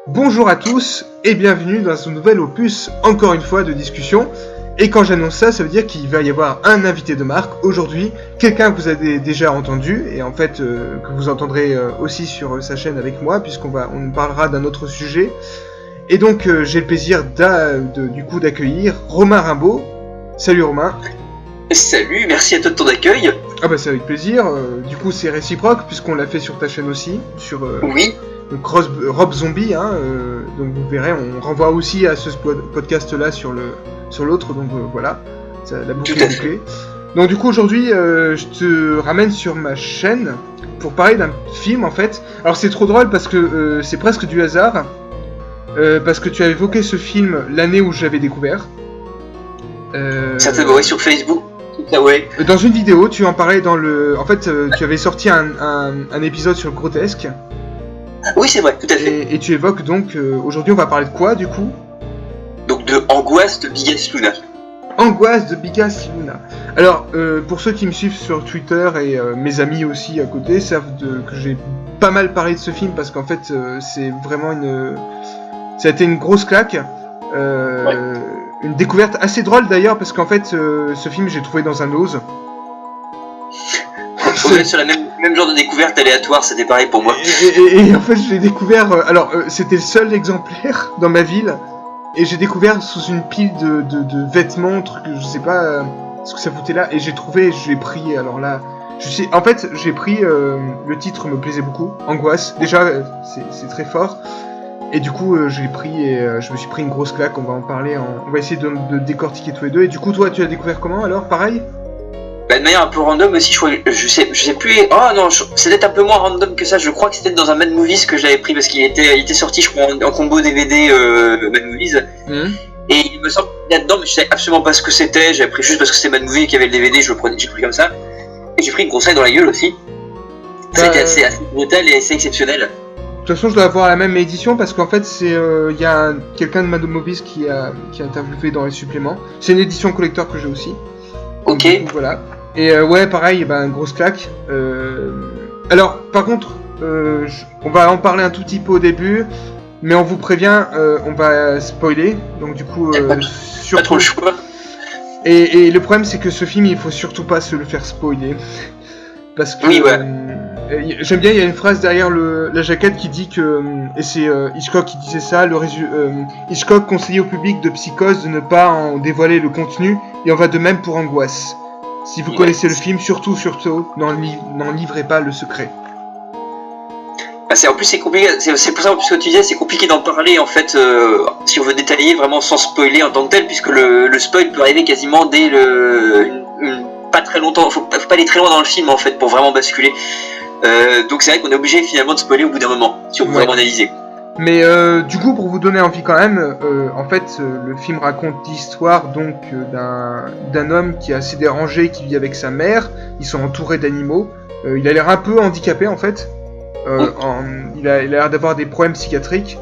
Bonjour à tous et bienvenue dans ce nouvel opus, encore une fois, de discussion. Et quand j'annonce ça, ça veut dire qu'il va y avoir un invité de marque aujourd'hui, quelqu'un que vous avez déjà entendu, et en fait que vous entendrez aussi sur sa chaîne avec moi, on parlera d'un autre sujet. Et donc j'ai le plaisir d'accueillir Romain Rimbaud. Salut Romain. Salut, merci à toi de ton accueil. Ah bah c'est avec plaisir, du coup c'est réciproque puisqu'on l'a fait sur ta chaîne aussi, sur Oui. donc Rob Zombie, donc vous verrez, on renvoie aussi à ce podcast là sur l'autre, donc voilà, ça, la boucle est bouclée. Donc du coup aujourd'hui je te ramène sur ma chaîne pour parler d'un film en fait. Alors c'est trop drôle parce que c'est presque du hasard, parce que tu as évoqué ce film l'année où j'avais découvert. Certainement, sur Facebook. Ah ouais. Dans une vidéo, tu en parlais En fait, tu avais sorti un épisode sur le grotesque. Oui, c'est vrai, tout à fait. Et tu évoques donc... aujourd'hui, on va parler de quoi, du coup ? Donc de Angoisse de Biggest Luna. Angoisse de Biggest Luna. Alors, pour ceux qui me suivent sur Twitter et mes amis aussi à côté, savent que j'ai pas mal parlé de ce film parce qu'en fait, c'est vraiment ça a été une grosse claque. Ouais. Une découverte assez drôle d'ailleurs parce qu'en fait ce film j'ai trouvé dans un Oz. On est sur la même genre de découverte aléatoire, c'était pareil pour moi. Et en fait je l'ai découvert, c'était le seul exemplaire dans ma ville et j'ai découvert sous une pile de vêtements, trucs, je sais pas ce que ça foutait là, et je l'ai pris, alors là, j'ai pris, le titre me plaisait beaucoup, Angoisse, déjà c'est très fort. Et du coup, je l'ai pris et je me suis pris une grosse claque. On va en parler. On va essayer de décortiquer tous les deux. Et du coup, toi, tu as découvert comment alors ? Pareil ? Bah, de manière un peu random aussi. Je sais plus. Oh non, c'était un peu moins random que ça. Je crois que c'était dans un Mad Movies que je l'avais pris parce qu'il était sorti, je crois, en combo DVD Mad Movies. Et il me semble là-dedans, mais je savais absolument pas ce que c'était. J'avais pris juste parce que c'était Mad Movies et qu'il y avait le DVD. J'ai pris comme ça. Et j'ai pris une grosse claque dans la gueule aussi. C'était assez brutal et assez exceptionnel. De toute façon, je dois avoir la même édition parce qu'en fait, il y a quelqu'un de Mad Movies qui a interviewé dans les suppléments. C'est une édition collector que j'ai aussi. Ok. Donc, voilà. Et ouais, pareil, grosse claque. Alors, par contre, on va en parler un tout petit peu au début, mais on vous prévient, on va spoiler. Donc du coup, pas trop le choix. Et le problème, c'est que ce film, il faut surtout pas se le faire spoiler, parce que. Oui, ouais. J'aime bien, il y a une phrase derrière la jaquette qui dit que, et c'est Hitchcock qui disait ça, Hitchcock conseillait au public de Psychose de ne pas en dévoiler le contenu, et on va de même pour Angoisse. Si vous connaissez le film, surtout, n'en livrez pas le secret. En plus c'est compliqué, c'est pour ça que ce que tu disais, c'est compliqué d'en parler en fait, si on veut détailler vraiment sans spoiler en tant que tel, puisque le spoil peut arriver quasiment dès pas très longtemps, faut pas aller très loin dans le film en fait pour vraiment basculer. Donc c'est vrai qu'on est obligé finalement de spoiler au bout d'un moment, si on veut vraiment analyser. Mais du coup, pour vous donner envie quand même, en fait, le film raconte l'histoire donc d'un homme qui est assez dérangé, qui vit avec sa mère. Ils sont entourés d'animaux. Il a l'air un peu handicapé en fait. Il a l'air d'avoir des problèmes psychiatriques.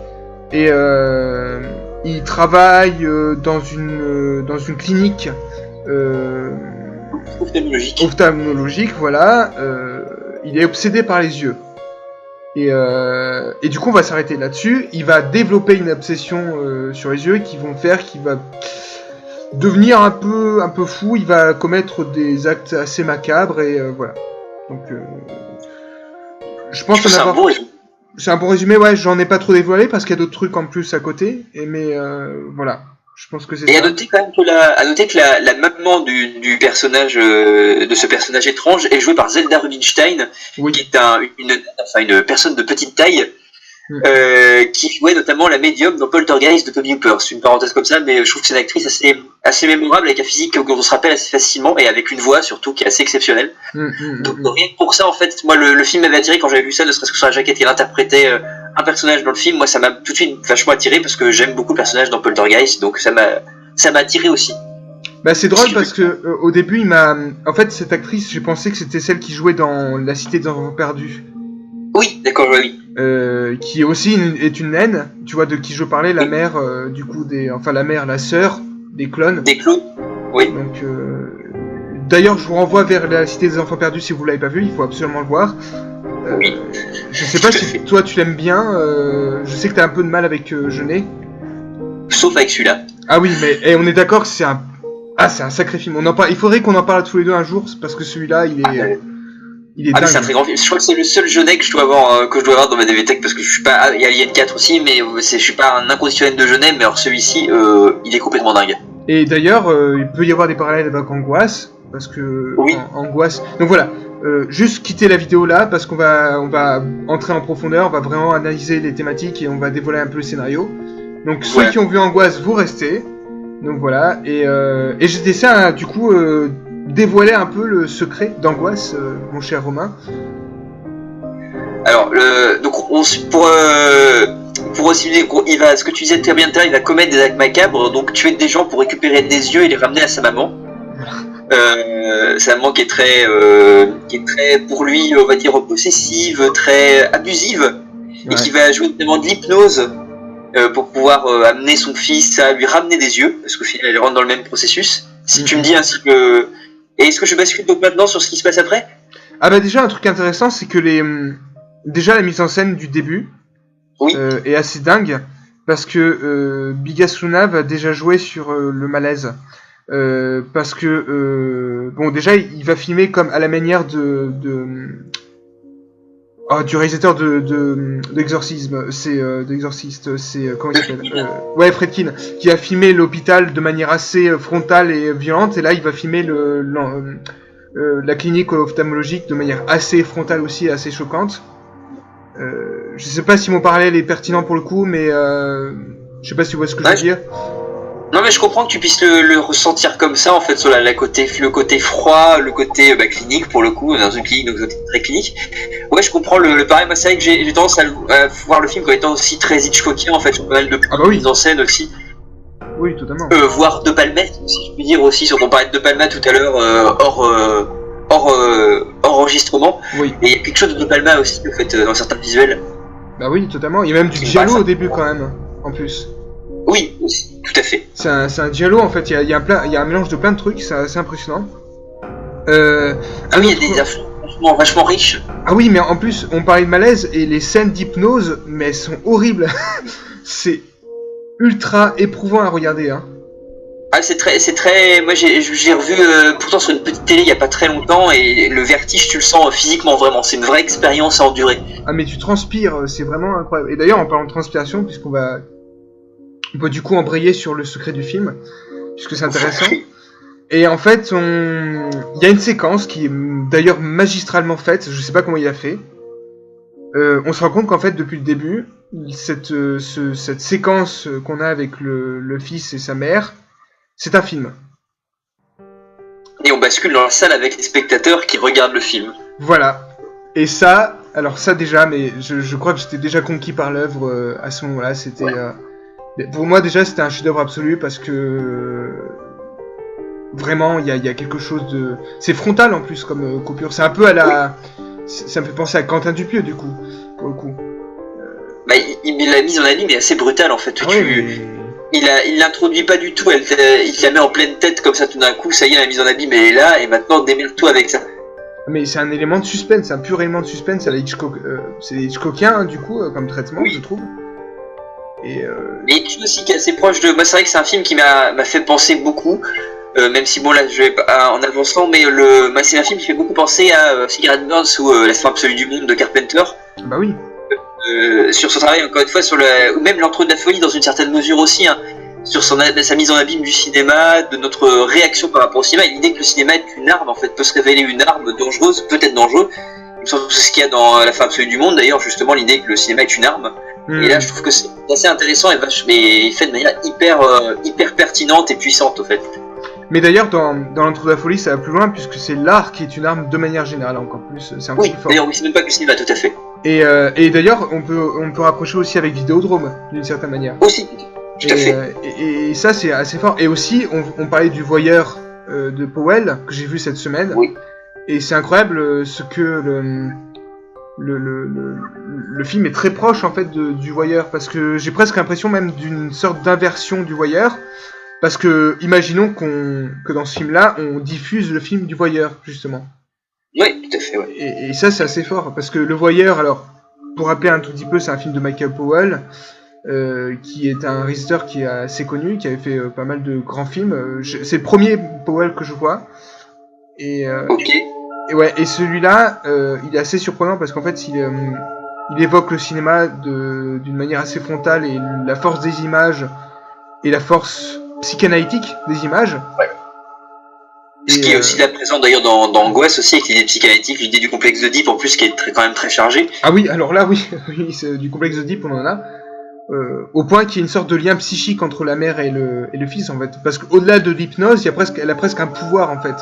Et il travaille dans une clinique ophtalmologique, voilà. Il est obsédé par les yeux. Et du coup, on va s'arrêter là-dessus. Il va développer une obsession sur les yeux qui vont faire qu'il va devenir un peu fou. Il va commettre des actes assez macabres et voilà. Donc, je pense que c'est un bon résumé. Ouais, j'en ai pas trop dévoilé parce qu'il y a d'autres trucs en plus à côté. Mais voilà. Je pense que c'est ça. Et à noter quand même que la maman du personnage, de ce personnage étrange, est jouée par Zelda Rubinstein, qui est une personne de petite taille, qui jouait notamment la médium dans Poltergeist de Toby Hooper. C'est une parenthèse comme ça, mais je trouve que c'est une actrice assez mémorable, avec un physique qu'on se rappelle assez facilement, et avec une voix surtout qui est assez exceptionnelle. Donc rien que pour ça, en fait, moi le film m'avait attiré quand j'avais vu ça, ne serait-ce que sur la jaquette qu'elle interprétait un personnage dans le film. Moi ça m'a tout de suite vachement attiré parce que j'aime beaucoup le personnage dans Poltergeist, donc ça m'a attiré aussi. C'est drôle parce que au début en fait cette actrice, j'ai pensé que c'était celle qui jouait dans La Cité des Enfants Perdus. Oui, d'accord, oui. Qui aussi est une naine, tu vois, de qui je parlais, la mère la sœur des clones. Des clones, oui. Donc d'ailleurs je vous renvoie vers La Cité des Enfants Perdus si vous l'avez pas vu, il faut absolument le voir. Oui. Je sais pas si toi tu l'aimes bien, je sais que t'as un peu de mal avec Jeunet. Sauf avec celui-là. Ah oui, mais on est d'accord que c'est un sacré film. Il faudrait qu'on en parle tous les deux un jour, parce que celui-là, il est dingue. Mais c'est un très grand film. Je crois que c'est le seul Jeunet que je dois avoir dans ma DVTech, parce que je suis pas. Il y a Alien 4 aussi, mais je suis pas un inconditionnel de Jeunet, mais alors celui-ci, il est complètement dingue. Et d'ailleurs, il peut y avoir des parallèles avec Angoisse, parce que Angoisse. Donc voilà, juste quitter la vidéo là, parce qu'on va entrer en profondeur, on va vraiment analyser les thématiques et on va dévoiler un peu le scénario. Donc ceux qui ont vu Angoisse, vous restez. Donc voilà, et j'essaie du coup dévoiler un peu le secret d'Angoisse, mon cher Romain. Alors, donc pour aussi ce que tu disais très bien tout à l'heure, il va commettre des actes macabres, donc tuer des gens pour récupérer des yeux et les ramener à sa maman. Sa maman qui est très, pour lui, on va dire, possessive, très abusive, et qui va jouer notamment de l'hypnose pour pouvoir amener son fils à lui ramener des yeux, parce qu'au final, elle rentre dans le même processus. Si tu me dis ainsi que... Et est-ce que je bascule donc maintenant sur ce qui se passe après ? Ah bah déjà, un truc intéressant, c'est que déjà la mise en scène du début est assez dingue, parce que Bigas va déjà jouer sur le malaise. Parce que bon, déjà il va filmer comme à la manière du réalisateur d'Exorcisme, d'Exorciste, c'est comment il s'appelle, Friedkin, qui a filmé l'hôpital de manière assez frontale et violente, et là il va filmer la clinique ophtalmologique de manière assez frontale aussi, assez choquante. Je sais pas si mon parallèle est pertinent pour le coup, mais je sais pas si tu vois ce que je veux dire. Non, mais je comprends que tu puisses le ressentir comme ça, en fait, sur le côté froid, le côté clinique, pour le coup, dans une clinique, donc très clinique. Ouais, je comprends le pareil. Moi, c'est vrai que j'ai tendance à voir le film comme étant aussi très Hitchcockien, en fait, sur pas mal de mise en scène aussi. Oui, totalement. Voire De Palma, si je puis dire aussi, sur ton parlait de De Palma tout à l'heure, hors enregistrement. Oui. Et il y a quelque chose de De Palma aussi, en fait, dans certains visuels. Bah oui, totalement. Il y a même du giallo au début, quand même, en plus. Oui, aussi, tout à fait. C'est un giallo, en fait. Il y a un mélange de plein de trucs, c'est assez impressionnant. Il y a des affrontements vachement riches. Ah oui, mais en plus, on parlait de malaise, et les scènes d'hypnose, mais elles sont horribles. C'est ultra éprouvant à regarder, hein. Ah, c'est très. Moi, j'ai revu pourtant sur une petite télé il y a pas très longtemps, et le vertige, tu le sens physiquement vraiment. C'est une vraie expérience à endurer. Ah, mais tu transpires, c'est vraiment incroyable. Et d'ailleurs, en parlant de transpiration, on peut du coup embrayer sur le secret du film, puisque c'est intéressant. Et en fait, il y a une séquence qui est d'ailleurs magistralement faite. Je sais pas comment il a fait. On se rend compte qu'en fait, depuis le début, cette séquence qu'on a avec le fils et sa mère, c'est un film. Et on bascule dans la salle avec les spectateurs qui regardent le film. Voilà. Et ça, alors ça déjà, mais je crois que j'étais déjà conquis par l'œuvre à ce moment-là. C'était, pour moi déjà, c'était un chef-d'œuvre absolu parce que vraiment, il y a quelque chose de... C'est frontal en plus comme coupure. C'est un peu à la... Ça me fait penser à Quentin Dupieux du coup, pour le coup. La mise en abîme est assez brutale en fait. Il l'introduit pas du tout, il la met en pleine tête comme ça tout d'un coup, ça y est, la mise en abîme elle est là, et maintenant démêle-toi avec ça. Mais c'est un élément de suspense, c'est un pur élément de suspense, c'est Hitchcockien hein, du coup, comme traitement, je trouve. Mais tu sais aussi qu'il est assez proche de... Moi c'est vrai que c'est un film qui m'a fait penser beaucoup, même si bon là je vais pas en avançant, mais c'est un film qui fait beaucoup penser à Cigarette Burns ou La fin absolue du monde de Carpenter. Bah oui. Sur son travail encore une fois, ou même l'entre de la folie dans une certaine mesure aussi, hein, sur sa mise en abîme du cinéma, de notre réaction par rapport au cinéma, et l'idée que le cinéma est une arme, en fait, peut se révéler une arme dangereuse, peut-être dangereux, c'est ce qu'il y a dans La fin absolue du monde d'ailleurs, justement l'idée que le cinéma est une arme, et là je trouve que c'est assez intéressant et fait de manière hyper pertinente et puissante en fait. Mais d'ailleurs, dans l'entre de la folie, ça va plus loin, puisque c'est l'art qui est une arme de manière générale, encore plus. C'est encore plus fort. D'ailleurs, oui, c'est même pas que le cinéma, tout à fait. Et d'ailleurs, on peut rapprocher aussi avec Vidéodrome, d'une certaine manière. Aussi, tout à fait. Et ça, c'est assez fort. Et aussi, on parlait du Voyeur de Powell, que j'ai vu cette semaine. Oui. Et c'est incroyable ce que le film est très proche, en fait, du Voyeur, parce que j'ai presque l'impression même d'une sorte d'inversion du Voyeur. Parce que, imaginons que dans ce film-là, on diffuse le film du Voyeur, justement. Oui, tout à fait. fait, ouais. Et ça, c'est assez fort, parce que Le Voyeur, alors, pour rappeler un tout petit peu, c'est un film de Michael Powell, qui est un réalisateur qui est assez connu, qui avait fait pas mal de grands films. C'est le premier Powell que je vois. Et celui-là, il est assez surprenant, parce qu'en fait, il évoque le cinéma d'une manière assez frontale, et la force des images, et la force psychanalytique des images. Ouais. Ce qui est aussi là présent d'ailleurs dans Angoisse aussi, avec l'idée psychanalytique, l'idée du complexe d'Oedipe en plus qui est quand même très chargée. Ah oui, alors là oui, du complexe d'Oedipe on en a. Au point qu'il y a une sorte de lien psychique entre la mère et le fils en fait. Parce qu'au-delà de l'hypnose, elle a presque un pouvoir en fait.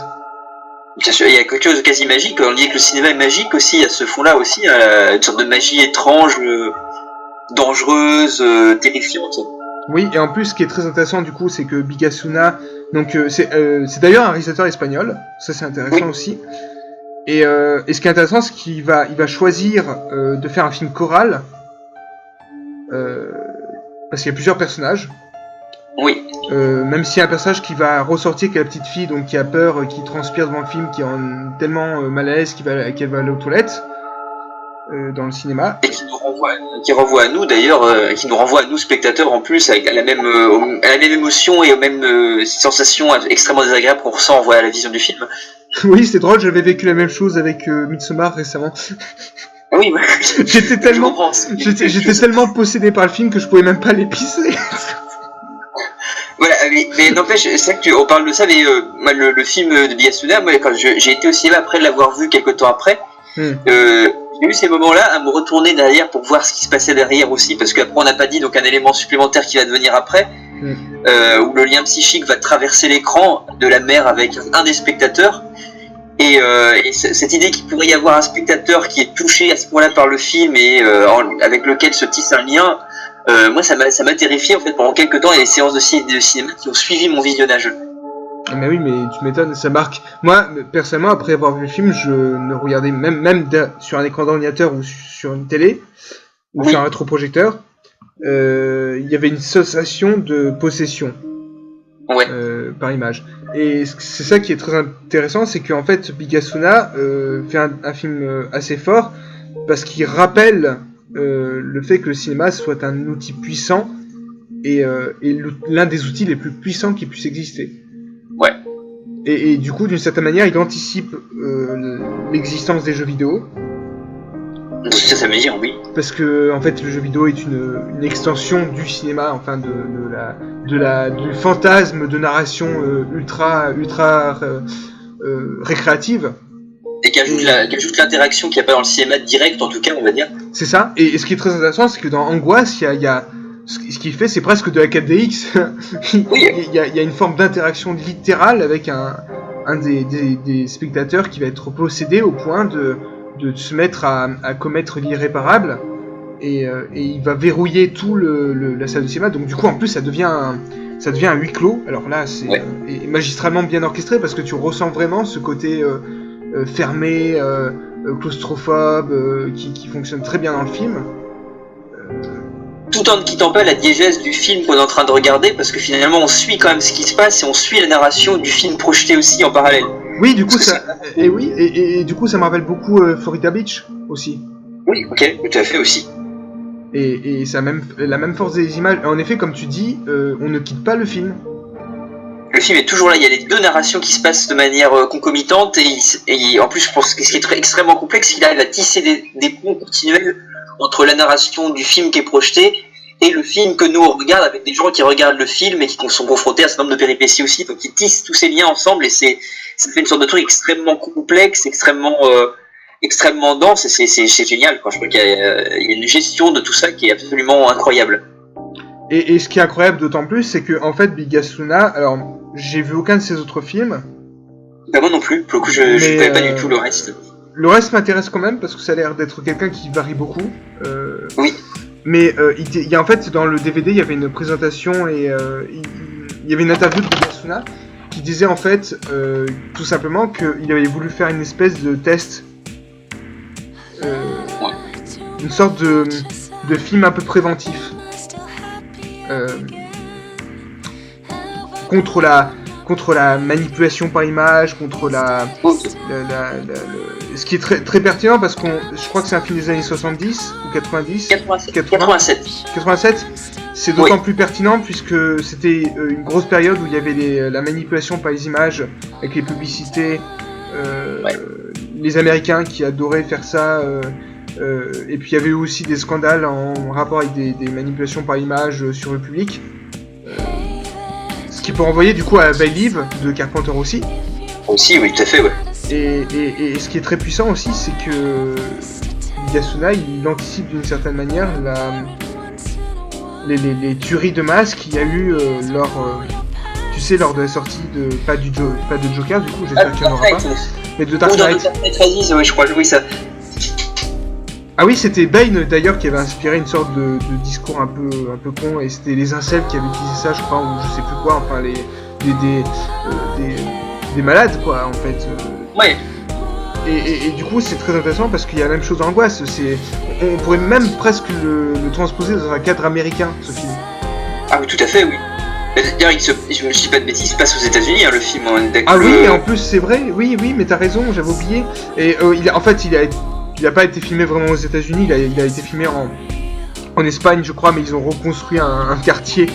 Bien sûr, il y a quelque chose de quasi magique, on dit que le cinéma est magique aussi, à ce fond-là aussi, une sorte de magie étrange, dangereuse, terrifiante. Oui, et en plus, ce qui est très intéressant du coup, c'est que Bigasuna, donc c'est d'ailleurs un réalisateur espagnol, ça c'est intéressant aussi. Et ce qui est intéressant, c'est qu'il va choisir de faire un film choral, parce qu'il y a plusieurs personnages. Oui. Même s'il y a un personnage qui va ressortir, qui est la petite fille, donc qui a peur, qui transpire devant le film, qui est tellement mal à l'aise qu'elle va aller aux toilettes. Dans le cinéma. Et qui renvoie à nous d'ailleurs, qui nous renvoie à nous spectateurs en plus, avec la même émotion et aux mêmes sensations extrêmement désagréables qu'on ressent en voyant la vision du film. Oui, c'est drôle, j'avais vécu la même chose avec Midsommar récemment. Oui, ouais. J'étais tellement possédé par le film que je pouvais même pas l'épicer. Voilà, mais n'empêche, c'est vrai qu'on parle de ça, mais le film de Bigasuna, moi quand j'ai été au cinéma après l'avoir vu quelques temps après, j'ai eu ces moments-là à me retourner derrière pour voir ce qui se passait derrière aussi, parce qu'après on n'a pas dit donc un élément supplémentaire qui va devenir après, où le lien psychique va traverser l'écran de la mère avec un des spectateurs, et cette idée qu'il pourrait y avoir un spectateur qui est touché à ce point-là par le film et avec lequel se tisse un lien, moi ça m'a terrifié en fait pendant quelques temps, et les séances de cinéma qui ont suivi mon visionnage. Mais oui, mais tu m'étonnes, ça marque. Moi, personnellement, après avoir vu le film, je ne regardais même sur un écran d'ordinateur ou sur une télé, ou sur un rétroprojecteur, il y avait une sensation de possession par image. Et c'est ça qui est très intéressant, c'est qu'en fait, Bigasuna fait un film assez fort, parce qu'il rappelle le fait que le cinéma soit un outil puissant, et l'un des outils les plus puissants qui puisse exister. Ouais. Et du coup, d'une certaine manière, il anticipe l'existence des jeux vidéo. Ça veut dire oui. Parce que en fait, le jeu vidéo est une extension du cinéma, enfin du fantasme de narration ultra récréative. Et qui ajoute l'interaction qu'il n'y a pas dans le cinéma direct, en tout cas, on va dire. C'est ça. Et ce qui est très intéressant, c'est que dans Angoisse, il y a ce qu'il fait, c'est presque de la 4DX. Il y a une forme d'interaction littérale avec un des spectateurs qui va être possédé au point de se mettre à commettre l'irréparable, et il va verrouiller tout la salle de cinéma. Donc du coup, en plus, ça devient un huis clos. Alors là, c'est magistralement bien orchestré, parce que tu ressens vraiment ce côté fermé, claustrophobe, qui fonctionne très bien dans le film. Tout en ne quittant pas la diégèse du film qu'on est en train de regarder, parce que finalement on suit quand même ce qui se passe et on suit la narration du film projeté aussi en parallèle. Oui, du coup et du coup ça me rappelle beaucoup Florida Beach aussi. Oui, ok, tout à fait aussi. Et ça a la même force des images. En effet, comme tu dis, on ne quitte pas le film. Le film est toujours là, il y a les deux narrations qui se passent de manière concomitante, et en plus je pense que ce qui est extrêmement complexe, c'est qu'il arrive à tisser des ponts continuels entre la narration du film qui est projeté et le film que nous on regarde, avec des gens qui regardent le film et qui sont confrontés à ce nombre de péripéties aussi, donc ils tissent tous ces liens ensemble, et ça fait une sorte de truc extrêmement complexe, extrêmement dense, et c'est génial, quoi. Je crois qu'il y a une gestion de tout ça qui est absolument incroyable. Et ce qui est incroyable d'autant plus, c'est que en fait Bigasuna, alors j'ai vu aucun de ses autres films. Bah moi non plus, pour le coup je connais pas du tout le reste. Le reste m'intéresse quand même, parce que ça a l'air d'être quelqu'un qui varie beaucoup. Oui. Mais il y a en fait dans le DVD, il y avait une présentation, et il y avait une interview de Bigasuna qui disait en fait tout simplement qu'il avait voulu faire une espèce de test, une sorte de film un peu préventif contre contre la manipulation par image, contre ce qui est très, très pertinent parce je crois que c'est un film des années 70 ou 90 87. C'est d'autant plus pertinent puisque c'était une grosse période où il y avait la manipulation par les images avec les publicités, les Américains qui adoraient faire ça, et puis il y avait eu aussi des scandales en rapport avec des manipulations par image sur le public. Ce qui peut renvoyer du coup à Believe de Carpenter aussi. Aussi, oui, tout à fait, ouais. Et ce qui est très puissant aussi, c'est que Yasuna, il anticipe d'une certaine manière les tueries de masse qu'il y a eu lors de la sortie pas de Joker, du coup, j'espère qu'il n'y en aura pas, mais de Dark Knight. Oui, je crois, oui, ça. Ah oui, c'était Bane d'ailleurs qui avait inspiré une sorte de discours un peu con, et c'était les incels qui avaient utilisé ça, je crois, ou je sais plus quoi, enfin des malades quoi, en fait. Ouais. Et du coup, c'est très intéressant parce qu'il y a la même chose dans Angoisse. On pourrait même presque le transposer dans un cadre américain, ce film. Ah oui, tout à fait, oui. D'ailleurs, je me dis pas de bêtises, il se passe aux États-Unis, hein, le film. Ah oui, et en plus c'est vrai. Oui, mais t'as raison, j'avais oublié. Et il a pas été filmé vraiment aux États-Unis. Il a été filmé en Espagne, je crois, mais ils ont reconstruit un quartier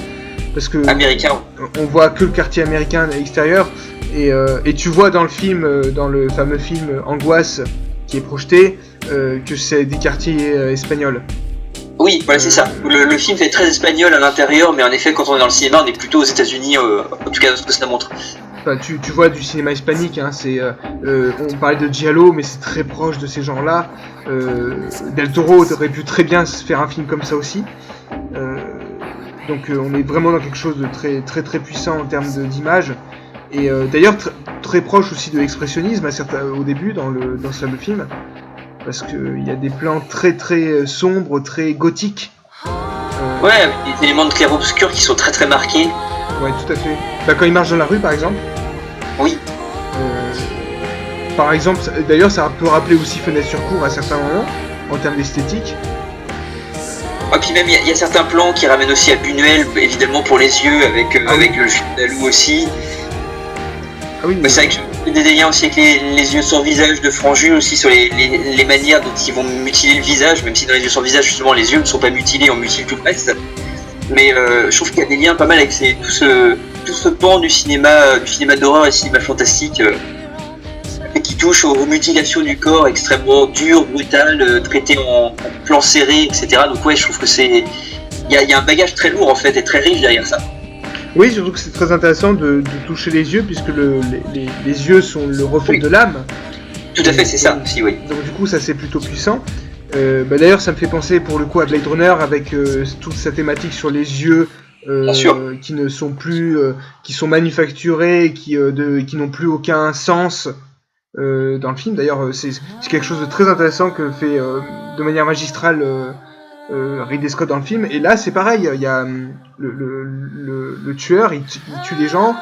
parce que américain. On voit que le quartier américain à l'extérieur. Et tu vois dans le film, dans le fameux film Angoisse qui est projeté, que c'est des quartiers espagnols. Oui, voilà, c'est ça. Le film fait très espagnol à l'intérieur, mais en effet, quand on est dans le cinéma, on est plutôt aux États-Unis, en tout cas, ce que ça montre. Enfin, tu vois du cinéma hispanique, hein, on parlait de Giallo, mais c'est très proche de ces gens-là. Del Toro aurait pu très bien se faire un film comme ça aussi. Donc on est vraiment dans quelque chose de très très très puissant en termes d'image. Et d'ailleurs très proche aussi de l'expressionnisme au début dans ce fameux film, parce qu'il y a des plans très très sombres, très gothiques. Ouais, avec des éléments de clair-obscur qui sont très très marqués. Ouais, tout à fait. Bah, quand il marche dans la rue par exemple. Oui. Par exemple, d'ailleurs ça peut rappeler aussi Fenêtre sur cour à certains moments, en termes d'esthétique. Et puis même il y a certains plans qui ramènent aussi à Buñuel, évidemment pour les yeux, avec le jus d'Alou aussi. Ah oui, c'est vrai que j'ai des liens aussi avec les yeux sans visage de Franju, aussi sur les manières dont ils vont mutiler le visage, même si dans les yeux sans visage justement les yeux ne sont pas mutilés, on mutile tout le reste. Mais je trouve qu'il y a des liens pas mal avec tout ce pan du cinéma d'horreur et cinéma fantastique qui touche aux mutilations du corps extrêmement dures, brutales, traitées en plan serré, etc. Donc ouais, je trouve que il y a un bagage très lourd en fait et très riche derrière ça. Oui, surtout que c'est très intéressant de toucher les yeux, puisque les yeux sont le reflet de l'âme. Tout à fait, c'est ça aussi, oui. Donc du coup, ça c'est plutôt puissant. D'ailleurs, ça me fait penser pour le coup à Blade Runner, avec toute sa thématique sur les yeux qui ne sont plus, qui sont manufacturés, qui n'ont plus aucun sens dans le film. D'ailleurs, c'est quelque chose de très intéressant que fait de manière magistrale Ridley Scott dans le film. Et là c'est pareil, il y a le tueur, il tue les gens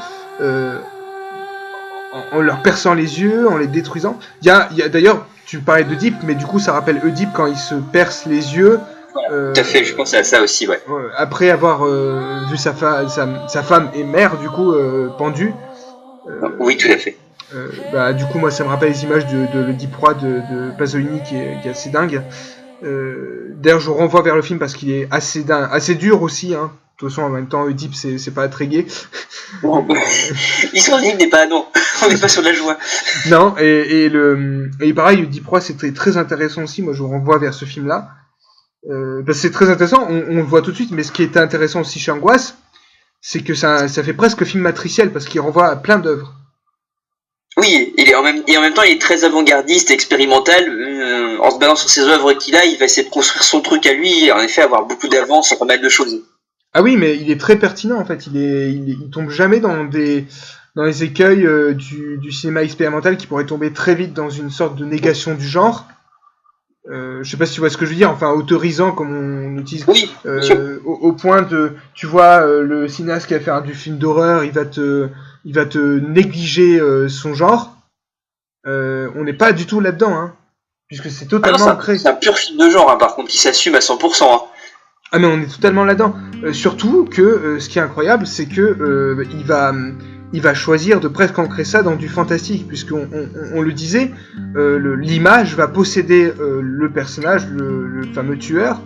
en leur perçant les yeux, en les détruisant. Il y a d'ailleurs, tu parlais de Deep, mais du coup ça rappelle Oedipe quand il se perce les yeux. Tout à fait, je pensais à ça aussi, ouais. Après avoir vu sa femme et mère du coup pendue. Oui, tout à fait. Du coup moi ça me rappelle les images de l'Oedipe roi de Pasolini qui est assez dingue. D'ailleurs je renvoie vers le film parce qu'il est assez dur aussi, hein. De toute façon en même temps Oedipe c'est pas très gai. L'histoire d'Oedipe n'est pas, non, on n'est pas sur la joie. Non, et pareil Oedipe roi c'était très intéressant aussi, moi je vous renvoie vers ce film là. Parce que c'est très intéressant, on le voit tout de suite, mais ce qui est intéressant aussi chez Angoisse, c'est que ça fait presque film matriciel parce qu'il renvoie à plein d'œuvres. Oui, et en même temps, il est très avant-gardiste, expérimental. En se basant sur ses œuvres qu'il a, il va essayer de construire son truc à lui et en effet avoir beaucoup d'avance sur pas mal de choses. Ah oui, mais il est très pertinent en fait. Il tombe jamais dans les écueils du cinéma expérimental qui pourrait tomber très vite dans une sorte de négation du genre. Je sais pas si tu vois ce que je veux dire, enfin autorisant comme on utilise. Oui, au point de, tu vois, le cinéaste qui va faire du film d'horreur, il va te négliger son genre. On n'est pas du tout là-dedans, hein, puisque c'est totalement ancré. C'est un pur film de genre, hein, par contre, qui s'assume à 100%. Hein. Ah mais on est totalement là-dedans. Surtout que ce qui est incroyable, c'est que il va il va choisir de presque ancrer ça dans du fantastique, puisqu'on on le disait, l'image va posséder le personnage, le fameux tueur,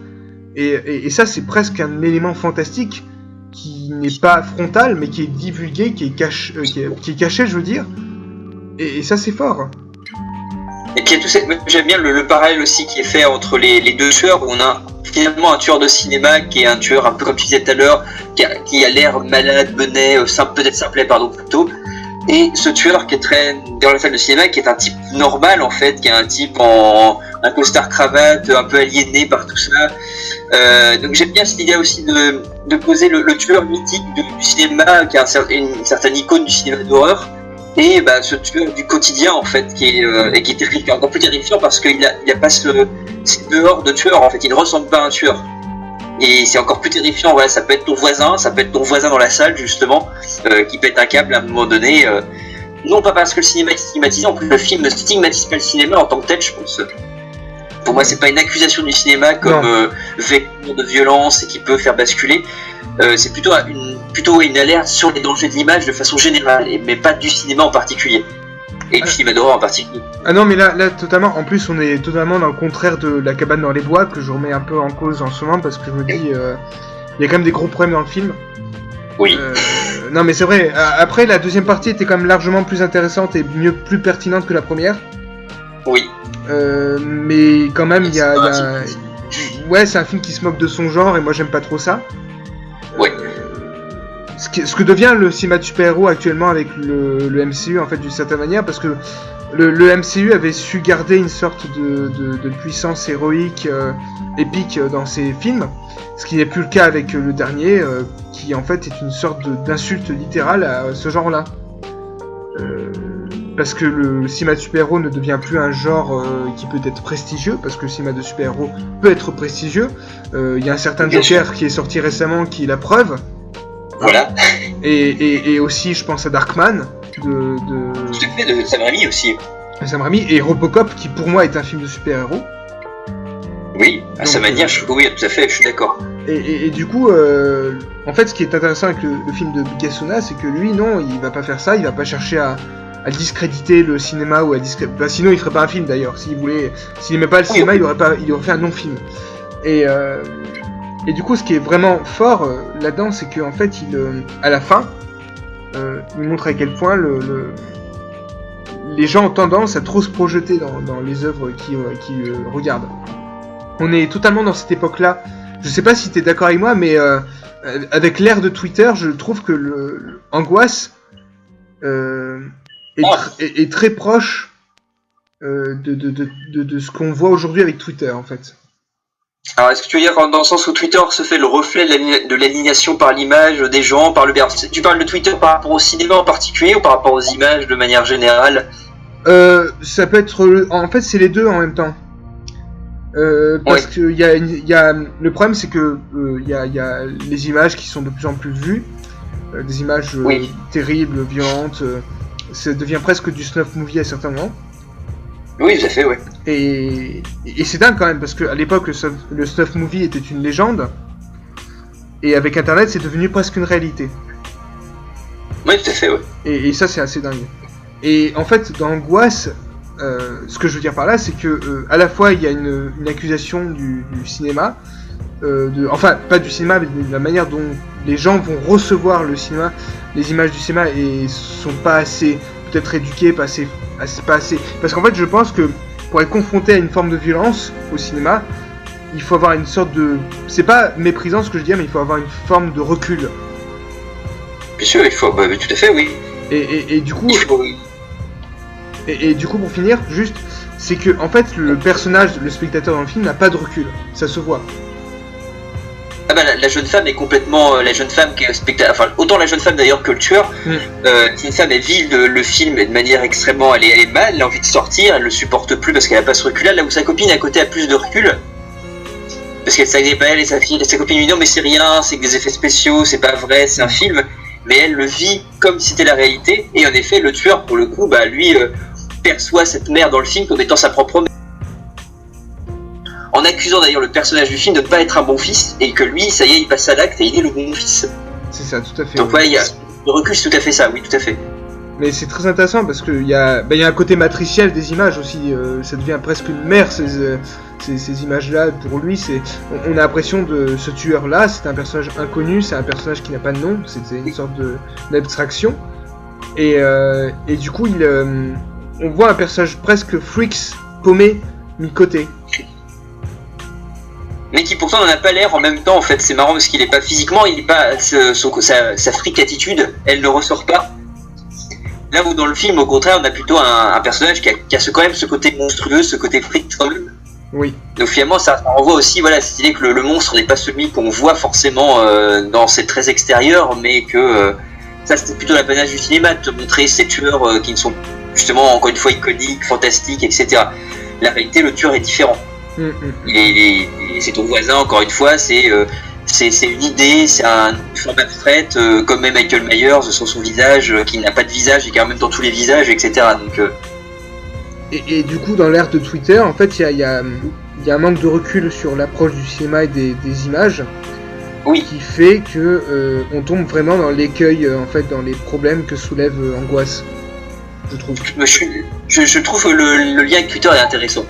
et ça c'est presque un élément fantastique qui n'est pas frontal, mais qui est divulgué, qui est caché, je veux dire, et ça c'est fort. Et puis j'aime bien le parallèle aussi qui est fait entre les deux tueurs, où on a finalement un tueur de cinéma qui est un tueur un peu comme tu disais tout à l'heure, qui a l'air malade, menet, peut-être simplet, plutôt, et ce tueur qui est très dans la salle de cinéma, qui est un type normal en fait, qui est un type en un costard cravate, un peu aliéné par tout ça. Donc j'aime bien cette idée aussi de poser le tueur mythique du cinéma, qui est une certaine icône du cinéma d'horreur, et ce tueur du quotidien en fait, qui est terrifiant, encore plus terrifiant parce qu'il a pas ce dehors de tueur en fait, il ne ressemble pas à un tueur. Et c'est encore plus terrifiant, voilà, ça peut être ton voisin dans la salle justement, qui pète un câble à un moment donné. Non pas parce que le cinéma est stigmatisé, en plus le film ne stigmatise pas le cinéma en tant que tel, je pense. Pour moi, c'est pas une accusation du cinéma comme vecteur de violence et qui peut faire basculer. C'est plutôt une alerte sur les dangers de l'image de façon générale, mais pas du cinéma en particulier. Et du cinéma d'horreur en particulier. Ah non, mais là, totalement, en plus, on est totalement dans le contraire de La cabane dans les bois, que je remets un peu en cause en ce moment, parce que je me dis, il y a quand même des gros problèmes dans le film. Oui. Non, mais c'est vrai, après, la deuxième partie était quand même largement plus intéressante et plus pertinente que la première. Oui. Mais quand même, il y a... Ouais, c'est un film qui se moque de son genre, et moi, j'aime pas trop ça. Ouais. Ce que devient le cinéma de super-héros actuellement avec le MCU, en fait, d'une certaine manière, parce que le MCU avait su garder une sorte de puissance héroïque, épique dans ses films, ce qui n'est plus le cas avec le dernier, qui en fait est une sorte d'insulte littérale à ce genre-là. Parce que le cinéma de super-héros ne devient plus un genre qui peut être prestigieux, parce que le cinéma de super-héros peut être prestigieux. Il y a un certain Joker qui est sorti récemment qui est la preuve. Voilà. Et aussi, je pense à Darkman de Sam Raimi aussi. Sam Raimi et Robocop, qui pour moi est un film de super-héros. Oui, à sa manière, oui, tout à fait, je suis d'accord. Et du coup, en fait, ce qui est intéressant avec le film de Bigasona, c'est que lui, non, il va pas faire ça, il va pas chercher à discréditer le cinéma ou sinon il ferait pas un film d'ailleurs. S'il aimait pas le cinéma, il aurait fait un non-film. Et du coup, ce qui est vraiment fort là-dedans, c'est qu'en fait, à la fin, il montre à quel point les gens ont tendance à trop se projeter dans les œuvres qu'ils regardent. On est totalement dans cette époque-là. Je sais pas si t'es d'accord avec moi, mais avec l'ère de Twitter, je trouve que Angoisse est très proche de ce qu'on voit aujourd'hui avec Twitter, en fait. Alors, est-ce que tu veux dire dans le sens où Twitter se fait le reflet de l'aliénation par l'image des gens, tu parles de Twitter par rapport au cinéma en particulier ou par rapport aux images de manière générale? Ça peut être... En fait, c'est les deux en même temps. Parce que le problème, c'est que il y a les images qui sont de plus en plus vues, des images terribles, violentes. Ça devient presque du snuff movie à certains moments. Oui, tout à fait, ouais. Et c'est dingue quand même, parce qu'à l'époque, le snuff movie était une légende, et avec Internet, c'est devenu presque une réalité. Oui, tout à fait, ouais. Et ça, c'est assez dingue. Et en fait, dans Angoisse, ce que je veux dire par là, c'est que à la fois, il y a une accusation du cinéma, enfin, pas du cinéma, mais de la manière dont les gens vont recevoir le cinéma, les images du cinéma, et sont pas assez, peut-être éduqués, pas assez. Parce qu'en fait, je pense que pour être confronté à une forme de violence au cinéma, il faut avoir une sorte de... C'est pas méprisant ce que je dis, mais il faut avoir une forme de recul. Bien sûr, il faut... tout à fait, oui. Et du coup... Et du coup, pour finir, juste, c'est que, en fait, le personnage, le spectateur dans le film n'a pas de recul. Ça se voit. Ah bah la jeune femme est complètement la jeune femme qui est spectateur, enfin autant la jeune femme d'ailleurs que le tueur. C'est une femme, elle vit le film de manière extrêmement, elle est mal, elle a envie de sortir, elle le supporte plus parce qu'elle a pas ce recul là où sa copine à côté a plus de recul. Parce qu'elle savait pas, elle et sa fille, sa copine lui dit non mais c'est rien, c'est que des effets spéciaux, c'est pas vrai, c'est un film, mais elle le vit comme si c'était la réalité, et en effet le tueur pour le coup lui perçoit cette mère dans le film comme étant sa propre mère. En accusant d'ailleurs le personnage du film de ne pas être un bon fils, et que lui, ça y est, il passe à l'acte et il est le bon fils. C'est ça, tout à fait. Donc ouais, il y a de recul, c'est tout à fait ça, oui, tout à fait. Mais c'est très intéressant parce qu'il y a un côté matriciel des images aussi, ça devient presque une mère ces images-là. Pour lui, on a l'impression de ce tueur-là, c'est un personnage inconnu, c'est un personnage qui n'a pas de nom, c'était une sorte d'abstraction. Et du coup, on voit un personnage presque freaks, paumé, mis de côté. Mais qui pourtant n'en a pas l'air en même temps, en fait. C'est marrant parce qu'il est pas physiquement, il est pas sa freak attitude, elle ne ressort pas. Là où dans le film, au contraire, on a plutôt un personnage qui a quand même ce côté monstrueux, ce côté freak quand même. Oui. Donc finalement, ça renvoie aussi, voilà, cette idée que le monstre n'est pas celui qu'on voit forcément dans ses traits extérieurs, mais que ça c'était plutôt l'apanage du cinéma, de te montrer ces tueurs qui ne sont justement, encore une fois, iconiques, fantastiques, etc. La réalité, le tueur est différent. C'est ton voisin, encore une fois, c'est une idée, c'est une forme abstraite, comme même Michael Myers, sur son visage, qui n'a pas de visage et qui a en même temps tous les visages, etc. Donc, et du coup, dans l'ère de Twitter, en fait, il y a un manque de recul sur l'approche du cinéma et des images, oui. Qui fait que on tombe vraiment dans l'écueil, en fait, dans les problèmes que soulève Angoisse, je trouve. Je trouve que le lien avec Twitter est intéressant.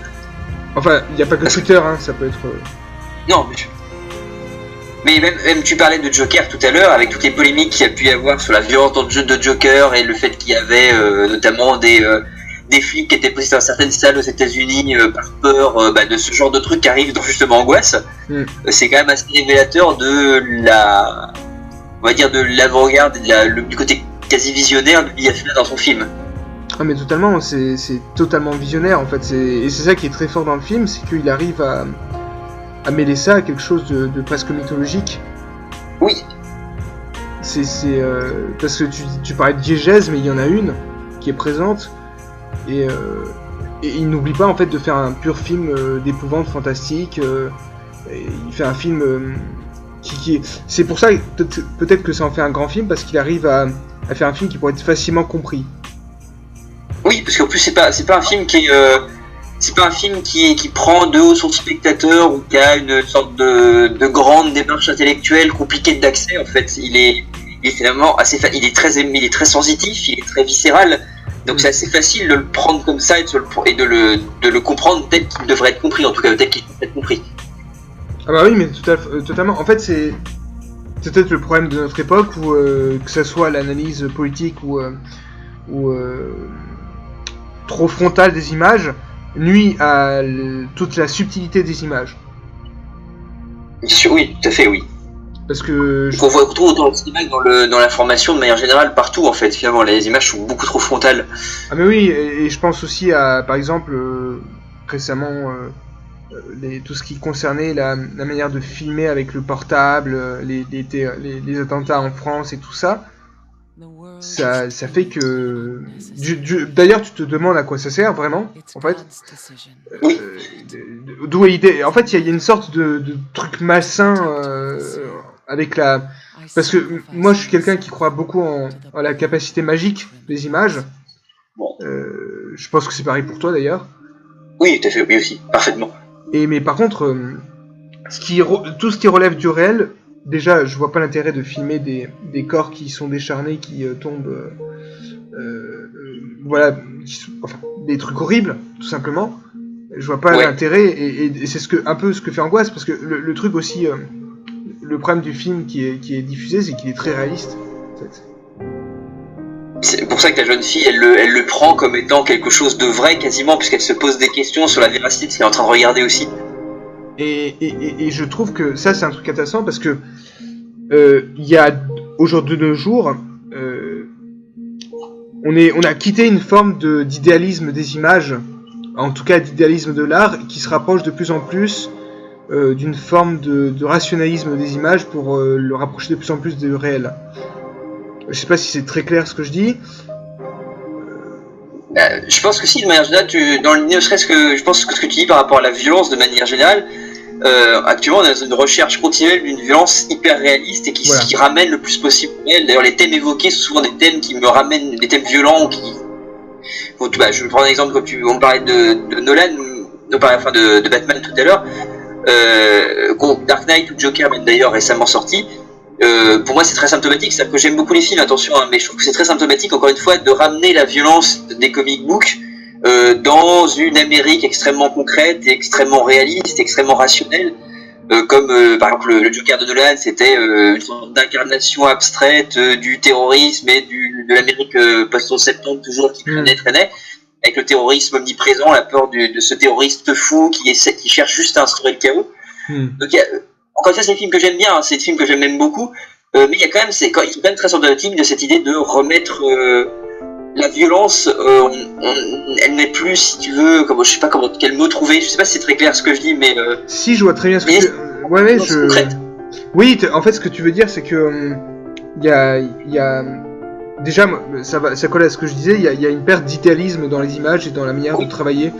Enfin, il n'y a pas que Twitter, hein, ça peut être... Non, mais même tu parlais de Joker tout à l'heure, avec toutes les polémiques qu'il y a pu y avoir sur la violence dans le jeu de Joker et le fait qu'il y avait notamment des flics qui étaient posés dans certaines salles aux États-Unis par peur de ce genre de trucs qui arrivent dans justement Angoisse. C'est quand même assez révélateur de l'avant-garde et du côté quasi visionnaire de Lee Ashley dans son film. Ah mais totalement, c'est totalement visionnaire en fait, et c'est ça qui est très fort dans le film, c'est qu'il arrive à mêler ça à quelque chose de presque mythologique. Oui. Parce que tu parlais de diégèse, mais il y en a une qui est présente, et il n'oublie pas en fait de faire un pur film d'épouvante fantastique, et il fait un film qui c'est pour ça peut-être que ça en fait un grand film, parce qu'il arrive à faire un film qui pourrait être facilement compris. Oui, parce qu'en plus c'est pas un film qui prend de haut son spectateur ou qui a une sorte de grande démarche intellectuelle compliquée d'accès. En fait, il est finalement il est très sensitif, il est très viscéral. Donc c'est assez facile de le prendre comme ça et de le comprendre tel qu'il devrait être compris, en tout cas tel qu'il devrait être compris. Ah bah oui, mais totalement. En fait, c'est peut-être le problème de notre époque où que ça soit l'analyse politique ou trop frontale des images nuit à toute la subtilité des images. Oui, tout à fait, oui. Parce que on retrouve autant le cinéma que dans l'information de manière générale partout en fait. Finalement, les images sont beaucoup trop frontales. Ah mais oui, et je pense aussi à par exemple récemment tout ce qui concernait la manière de filmer avec le portable, les attentats en France et tout ça. Ça fait que... D'ailleurs, tu te demandes à quoi ça sert, vraiment, en fait. Oui. D'où est l'idée. En fait, il y a une sorte de truc malsain avec la... Parce que moi, je suis quelqu'un qui croit beaucoup en la capacité magique des images. Bon. Je pense que c'est pareil pour toi, d'ailleurs. Oui, tout à fait, oui aussi, parfaitement. Mais par contre, tout ce qui relève du réel... Déjà, je vois pas l'intérêt de filmer des corps qui sont décharnés, qui tombent, voilà, des trucs horribles, tout simplement. Je vois pas l'intérêt, et c'est un peu ce que fait Angoisse, parce que le truc aussi, le problème du film qui est diffusé, c'est qu'il est très réaliste, en fait. C'est pour ça que la jeune fille, elle le prend comme étant quelque chose de vrai, quasiment, puisqu'elle se pose des questions sur la véracité de ce qu'elle est en train de regarder aussi. Et je trouve que ça c'est un truc intéressant parce que il y a aujourd'hui de nos jours on a quitté une forme d'idéalisme des images, en tout cas d'idéalisme de l'art, qui se rapproche de plus en plus d'une forme de rationalisme des images pour le rapprocher de plus en plus du réel. Je sais pas si c'est très clair ce que je dis. Je pense que si, de manière générale, ne serait-ce que je pense que ce que tu dis par rapport à la violence de manière générale, actuellement on est dans une recherche continuelle d'une violence hyper réaliste et qui ramène le plus possible réel. D'ailleurs les thèmes évoqués sont souvent des thèmes qui me ramènent, des thèmes violents je vais prendre un exemple, comme on parlait de Nolan, de Batman tout à l'heure, Dark Knight ou Joker même d'ailleurs récemment sorti, pour moi c'est très symptomatique, c'est-à-dire que j'aime beaucoup les films, attention, hein, mais je trouve que c'est très symptomatique, encore une fois, de ramener la violence des comic books dans une Amérique extrêmement concrète et extrêmement réaliste, extrêmement rationnelle, comme par exemple le Joker de Nolan, c'était une sorte d'incarnation abstraite du terrorisme et de l'Amérique post-septembre toujours qui traînait, avec le terrorisme omniprésent, la peur de ce terroriste fou qui cherche juste à instaurer le chaos. Donc encore une fois, c'est des films que j'aime bien, hein, c'est des films que j'aime même beaucoup, mais il y a quand même, c'est quand même très symptomatique de cette idée de remettre la violence, elle n'est plus, si tu veux, je sais pas quel mot trouver, je sais pas si c'est très clair ce que je dis, mais si, je vois très bien ce que tu... Ouais, oui, en fait, ce que tu veux dire, c'est que il y a... Déjà, ça colle à ce que je disais, il y a une perte d'idéalisme dans les images et dans la manière de travailler.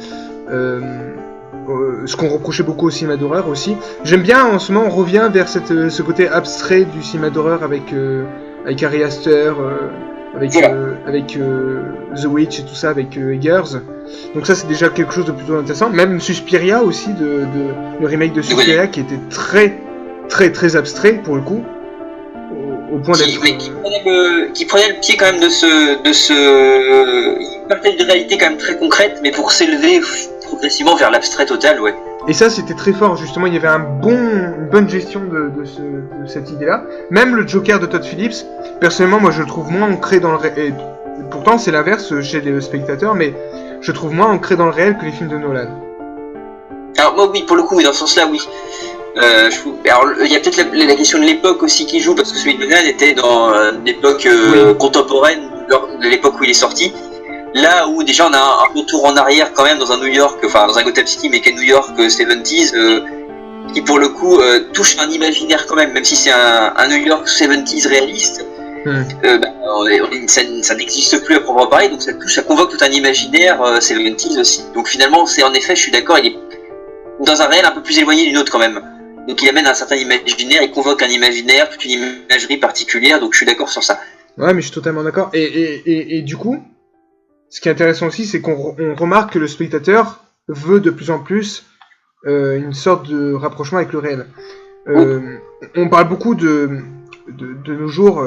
Ce qu'on reprochait beaucoup au cinéma d'horreur aussi. J'aime bien, en ce moment, on revient vers ce côté abstrait du cinéma d'horreur avec Ari Aster, avec The Witch et tout ça, avec Eggers. Donc ça, c'est déjà quelque chose de plutôt intéressant. Même Suspiria aussi, le remake de Suspiria, qui était très, très, très abstrait, pour le coup. Au point d'être... qui prenait le pied quand même il partait d'une réalité quand même très concrète, mais pour s'élever progressivement vers l'abstrait total, ouais. Et ça, c'était très fort, justement, il y avait une bonne gestion de cette idée-là. Même le Joker de Todd Phillips, personnellement, moi je le trouve moins ancré dans le réel. Pourtant, c'est l'inverse chez les spectateurs, mais je trouve moins ancré dans le réel que les films de Nolan. Alors moi, oui, pour le coup, dans ce sens-là, oui. Alors, il y a peut-être la question de l'époque aussi qui joue, parce que celui de Nolan était dans l'époque contemporaine, de l'époque où il est sorti. Là où déjà on a un retour en arrière quand même dans un New York, enfin dans un Gotham City, mais qu'un New York 70s, qui pour le coup touche un imaginaire quand même si c'est un New York 70s réaliste. Ça n'existe plus à proprement parler, donc ça convoque tout un imaginaire 70s aussi. Donc finalement, c'est en effet, je suis d'accord, il est dans un réel un peu plus éloigné d'une autre quand même. Donc il amène un certain imaginaire, il convoque un imaginaire, toute une imagerie particulière, donc je suis d'accord sur ça. Ouais, mais je suis totalement d'accord. Et du coup, ce qui est intéressant aussi, c'est qu'on remarque que le spectateur veut de plus en plus une sorte de rapprochement avec le réel. On parle beaucoup de nos jours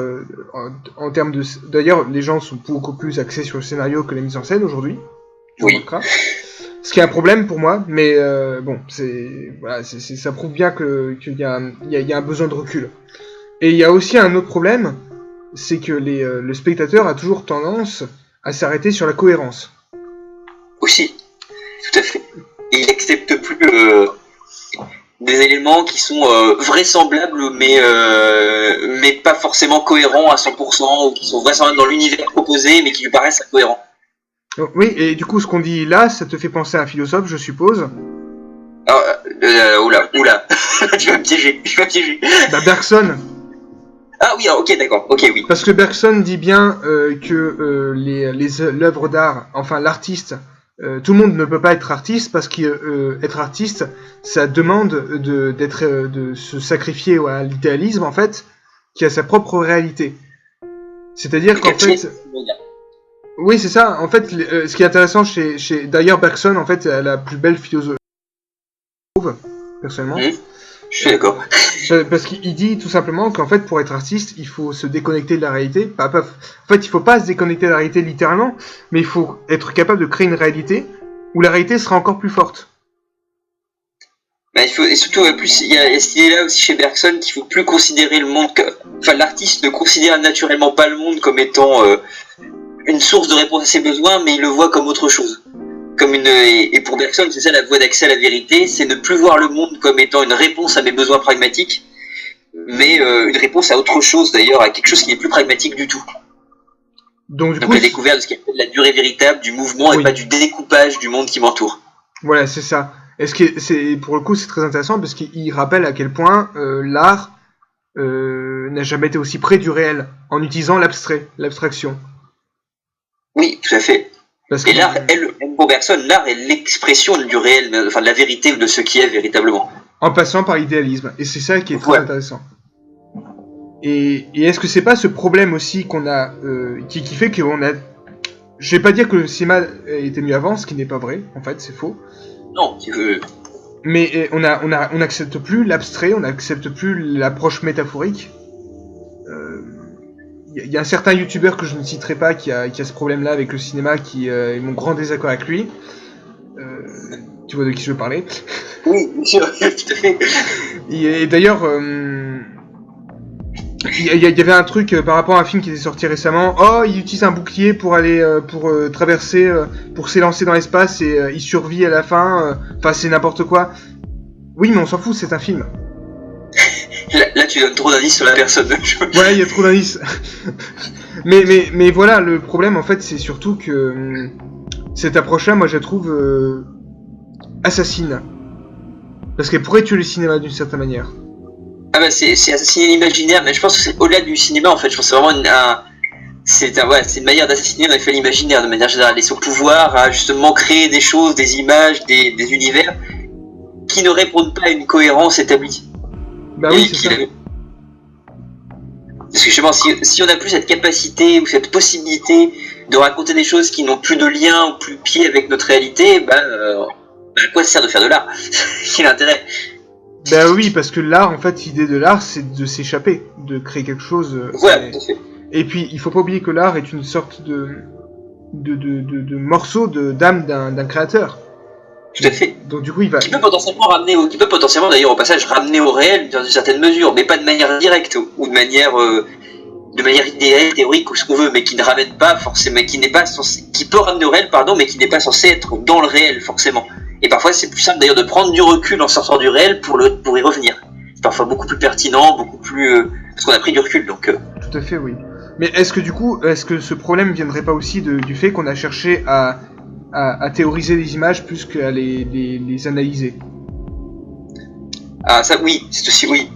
en termes de... D'ailleurs, les gens sont beaucoup plus axés sur le scénario que la mise en scène aujourd'hui. Oui. Ce qui est un problème pour moi, mais bon, ça prouve bien qu'il y a un besoin de recul. Et il y a aussi un autre problème, c'est que le spectateur a toujours tendance à s'arrêter sur la cohérence. Aussi, tout à fait. Il n'accepte plus des éléments qui sont vraisemblables, mais pas forcément cohérents à 100%, ou qui sont vraisemblables dans l'univers proposé, mais qui lui paraissent incohérents. Oui, et du coup, ce qu'on dit là, ça te fait penser à un philosophe, je suppose. Oula, tu vas me piéger. Bergson. Ah oui, ok, d'accord, ok, oui. Parce que Bergson dit bien que l'œuvre d'art, enfin l'artiste, tout le monde ne peut pas être artiste parce qu'être artiste, ça demande de se sacrifier à l'idéalisme, en fait, qui a sa propre réalité. C'est-à-dire qu'en fait... Oui, c'est ça. En fait, ce qui est intéressant d'ailleurs, Bergson, en fait, a la plus belle philosophie, je trouve, personnellement. Je suis d'accord. Parce qu'il dit tout simplement qu'en fait, pour être artiste, il faut se déconnecter de la réalité. En fait, il faut pas se déconnecter de la réalité littéralement, mais il faut être capable de créer une réalité où la réalité sera encore plus forte. Et surtout, plus, il y a cette idée-là aussi chez Bergson qu'il faut plus considérer le monde enfin, l'artiste ne considère naturellement pas le monde comme étant une source de réponse à ses besoins, mais il le voit comme autre chose. Et pour Bergson, c'est ça la voie d'accès à la vérité, c'est ne plus voir le monde comme étant une réponse à mes besoins pragmatiques, mais une réponse à autre chose d'ailleurs, à quelque chose qui n'est plus pragmatique du tout. Donc la découverte de ce qu'il appelle la durée véritable du mouvement et pas du découpage du monde qui m'entoure. Voilà, c'est ça. Pour le coup, c'est très intéressant parce qu'il rappelle à quel point l'art n'a jamais été aussi près du réel en utilisant l'abstraction. Oui, tout à fait. Et l'art, pour Bergson, l'art est l'expression du réel, enfin de la vérité ou de ce qui est véritablement. En passant par l'idéalisme. Et c'est ça qui est très intéressant. Et est-ce que c'est pas ce problème aussi qu'on a, qui fait qu'on a... Je vais pas dire que le cinéma était mieux avant, ce qui n'est pas vrai, en fait, c'est faux. Non, mais on n'accepte plus l'abstrait, on n'accepte plus l'approche métaphorique. il y a un certain youtubeur que je ne citerai pas qui a ce problème-là avec le cinéma, qui est mon grand désaccord avec lui. Tu vois de qui je veux parler? Oui, bien sûr, tout à fait. Et d'ailleurs, il y avait un truc par rapport à un film qui était sorti récemment. Oh, il utilise un bouclier pour aller traverser, pour s'élancer dans l'espace et il survit à la fin. Enfin, c'est n'importe quoi. Oui, mais on s'en fout, c'est un film. Là, tu donnes trop d'indices sur la personne. Ouais, il y a trop d'indices. mais voilà, le problème en fait, c'est surtout que cette approche-là, moi, je la trouve assassine. Parce qu'elle pourrait tuer le cinéma d'une certaine manière. Ah bah c'est assassiner l'imaginaire, mais je pense que c'est au-delà du cinéma en fait. Je pense que c'est vraiment c'est une manière d'assassiner en effet l'imaginaire de manière générale. Et son pouvoir à justement créer des choses, des images, des univers qui ne répondent pas à une cohérence établie. Bah oui, c'est ça. Parce que justement, si on n'a plus cette capacité ou cette possibilité de raconter des choses qui n'ont plus de lien ou plus de pied avec notre réalité, à quoi ça sert de faire de l'art? Quel intérêt? Bah oui, parce que l'art, en fait, l'idée de l'art, c'est de s'échapper, de créer quelque chose. Ouais, tout à fait. Et puis, il faut pas oublier que l'art est une sorte de morceau d'âme d'un créateur. Tout à fait. Donc du coup, il va. Qui peut potentiellement d'ailleurs au passage ramener au réel dans une certaine mesure, mais pas de manière directe ou de manière idéale, théorique ou ce qu'on veut, mais qui ne ramène pas forcément, qui peut ramener au réel, pardon, mais qui n'est pas censé être dans le réel forcément. Et parfois, c'est plus simple d'ailleurs de prendre du recul en sortant du réel pour y revenir. C'est parfois beaucoup plus pertinent, beaucoup plus parce qu'on a pris du recul, donc. Tout à fait, oui. Mais est-ce que ce problème viendrait pas aussi du fait qu'on a cherché à théoriser les images plus qu'à les analyser? Ah ça oui, c'est aussi oui.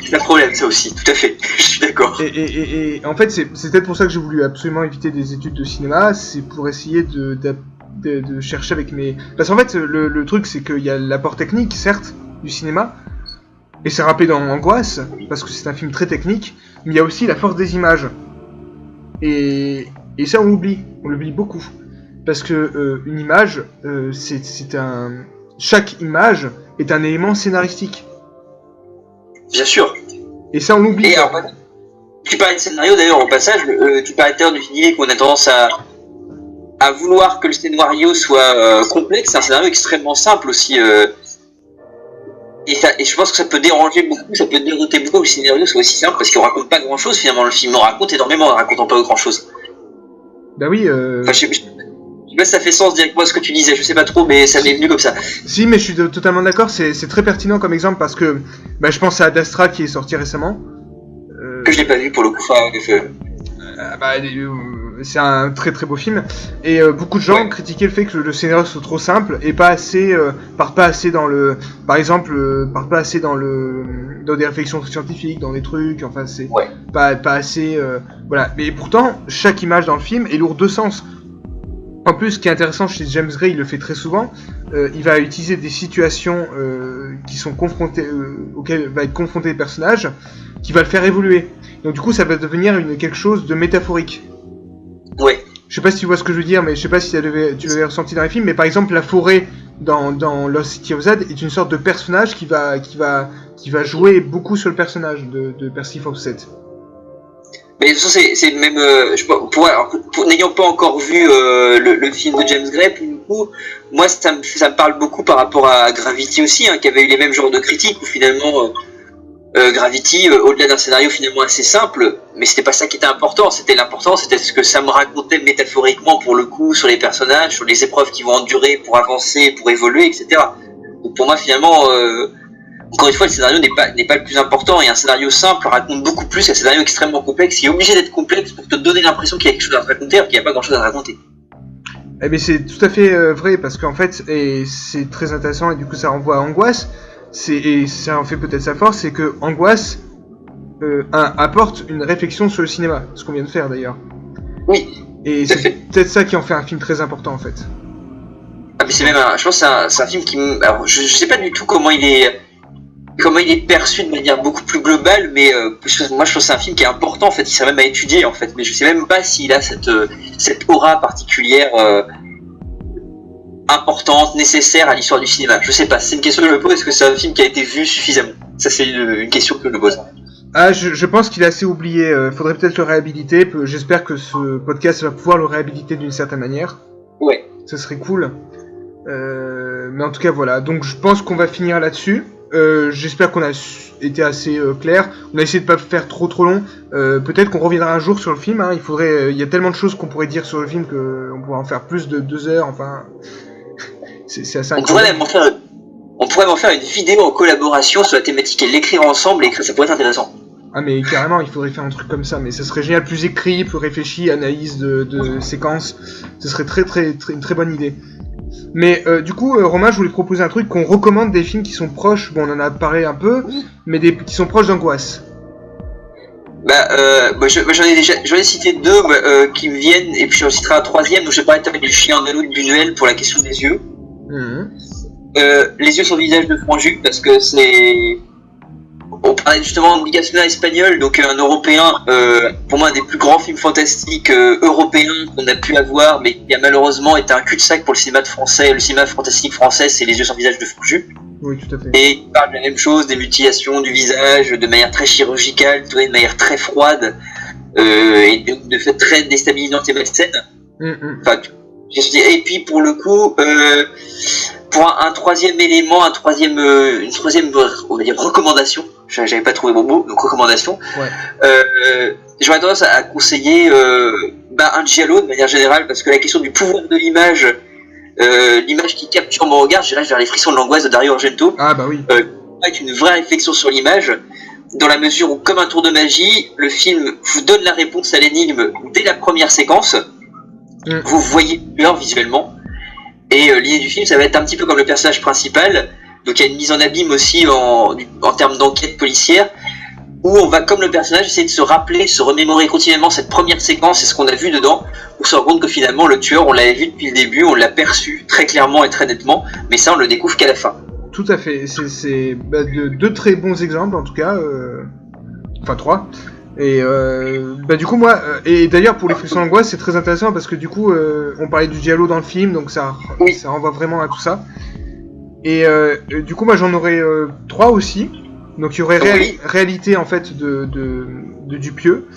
C'est un problème ça aussi, tout à fait. Je suis d'accord. Et en fait, c'est peut-être pour ça que j'ai voulu absolument éviter des études de cinéma, c'est pour essayer de chercher avec mes... Parce qu'en fait, le truc, c'est qu'il y a l'apport technique, certes, du cinéma, et c'est rappelé dans Angoisse, parce que c'est un film très technique, mais il y a aussi la force des images. Et ça, on l'oublie beaucoup. Parce que une image, chaque image est un élément scénaristique. Bien sûr. Et ça, on l'oublie. Et alors, tu parlais de scénario d'ailleurs au passage, tu parlais tout à l'heure du idée qu'on a tendance à vouloir que le scénario soit complexe. C'est un scénario extrêmement simple aussi. Et je pense que ça peut déranger beaucoup, ça peut dérouter beaucoup que le scénario soit aussi simple parce qu'il raconte pas grand chose finalement. Le film en raconte énormément en racontant pas grand chose. Bah oui. Enfin, je sais pas si ça fait sens directement ce que tu disais, je sais pas trop, mais ça m'est venu comme ça. Si, mais je suis totalement d'accord, c'est très pertinent comme exemple parce que je pense à Ad Astra qui est sorti récemment. Que je l'ai pas vu pour le coup. C'est un très très beau film et beaucoup de gens critiquaient le fait que le scénario soit trop simple et part pas assez dans des réflexions scientifiques, dans des trucs, enfin c'est pas assez voilà. Mais pourtant chaque image dans le film est lourde de sens. En plus, ce qui est intéressant chez James Gray, il le fait très souvent, il va utiliser des situations qui sont auxquelles va être confronté le personnage, qui va le faire évoluer. Donc du coup, ça va devenir quelque chose de métaphorique. Ouais. Je sais pas si tu vois ce que je veux dire, mais je sais pas si tu l'avais ressenti dans les films, mais par exemple, la forêt dans Lost City of Z est une sorte de personnage qui va jouer beaucoup sur le personnage de Percy Fawcett. Mais de toute façon, c'est même, pour n'ayant pas encore vu le film de James Gray, pour le coup, moi ça me parle beaucoup par rapport à Gravity aussi, qui avait eu les mêmes genres de critiques où finalement Gravity, au-delà d'un scénario finalement assez simple, mais c'était pas ça qui était important. L'important, c'était ce que ça me racontait métaphoriquement pour le coup sur les personnages, sur les épreuves qu'ils vont endurer pour avancer, pour évoluer, etc. Donc pour moi finalement, encore une fois, le scénario n'est pas le plus important, et un scénario simple raconte beaucoup plus qu'un scénario extrêmement complexe qui est obligé d'être complexe pour te donner l'impression qu'il y a quelque chose à raconter alors qu'il n'y a pas grand chose à raconter. Eh bien c'est tout à fait vrai, parce qu'en fait, et c'est très intéressant, et du coup ça renvoie à Angoisse, et ça en fait peut-être sa force, c'est que Angoisse apporte une réflexion sur le cinéma, ce qu'on vient de faire d'ailleurs. Oui. Et c'est peut-être ça qui en fait un film très important en fait. Ah mais c'est même je pense que c'est un film qui alors je sais pas du tout comment il est perçu de manière beaucoup plus globale, mais moi je pense que c'est un film qui est important en fait, il serait même à étudier en fait, mais je sais même pas s'il a cette aura particulière importante, nécessaire à l'histoire du cinéma. Je sais pas, c'est une question que je me pose, est-ce que c'est un film qui a été vu suffisamment? Ça c'est une question que je me pose. Ah, je pense qu'il est assez oublié. Faudrait peut-être le réhabiliter. J'espère que ce podcast va pouvoir le réhabiliter d'une certaine manière. Ouais. Ça serait cool. Mais en tout cas, voilà. Donc, je pense qu'on va finir là-dessus. J'espère qu'on a été assez clair. On a essayé de pas faire trop long. Peut-être qu'on reviendra un jour sur le film. Hein. Il y a tellement de choses qu'on pourrait dire sur le film qu'on pourrait en faire plus de 2 heures. Enfin, c'est assez incroyable. On pourrait même faire une vidéo en collaboration sur la thématique et l'écrire ensemble. Et ça pourrait être intéressant. Ah mais carrément, il faudrait faire un truc comme ça, mais ça serait génial, plus écrit, plus réfléchi, analyse de séquences, ce serait une très bonne idée. Mais du coup, Romain, je voulais te proposer un truc, qu'on recommande des films qui sont proches, bon on en a parlé un peu, mais qui sont proches d'angoisse. J'en ai cité 2 qui me viennent, et puis j'en citerai un 3e, donc je vais parler du chien andalou de Buñuel pour la question des yeux. Les yeux sur le visage de Franju, parce que c'est... On parlait justement de Gaspar espagnol, donc un européen, pour moi un des plus grands films fantastiques européens qu'on a pu avoir, mais qui a malheureusement été un cul-de-sac pour le cinéma français. Le cinéma fantastique français, c'est Les yeux sur le visage de Franju. Oui, tout à fait. Et il parle de la même chose, des mutilations du visage, de manière très chirurgicale, de manière très froide, et de fait très déstabilisante et malsaine. Enfin, et puis pour le coup, pour un troisième élément, une troisième, on va dire, recommandation. J'avais pas trouvé mon mot, donc recommandation. Ouais. J'aurais tendance à conseiller un giallo de manière générale, parce que la question du pouvoir de l'image, l'image qui capture mon regard, j'irais vers Les frissons de l'angoisse de Dario Argento. Ah bah oui. Avec une vraie réflexion sur l'image, dans la mesure où, comme un tour de magie, le film vous donne la réponse à l'énigme dès la première séquence. Vous voyez l'heure visuellement. Et l'idée du film, ça va être un petit peu comme le personnage principal. Donc il y a une mise en abîme aussi en termes d'enquête policière, où on va, comme le personnage, essayer de se rappeler, se remémorer continuellement cette première séquence et ce qu'on a vu dedans, pour se rendre compte que finalement le tueur, on l'avait vu depuis le début, on l'a perçu très clairement et très nettement, mais ça on le découvre qu'à la fin. Tout à fait, c'est deux très bons exemples en tout cas, enfin 3. Et du coup moi, et d'ailleurs pour Les frissons d'angoisse c'est très intéressant parce que du coup on parlait du giallo dans le film, donc ça renvoie vraiment à tout ça. Et du coup moi j'en aurais 3 aussi. Donc il y aurait réalité en fait de Dupieux,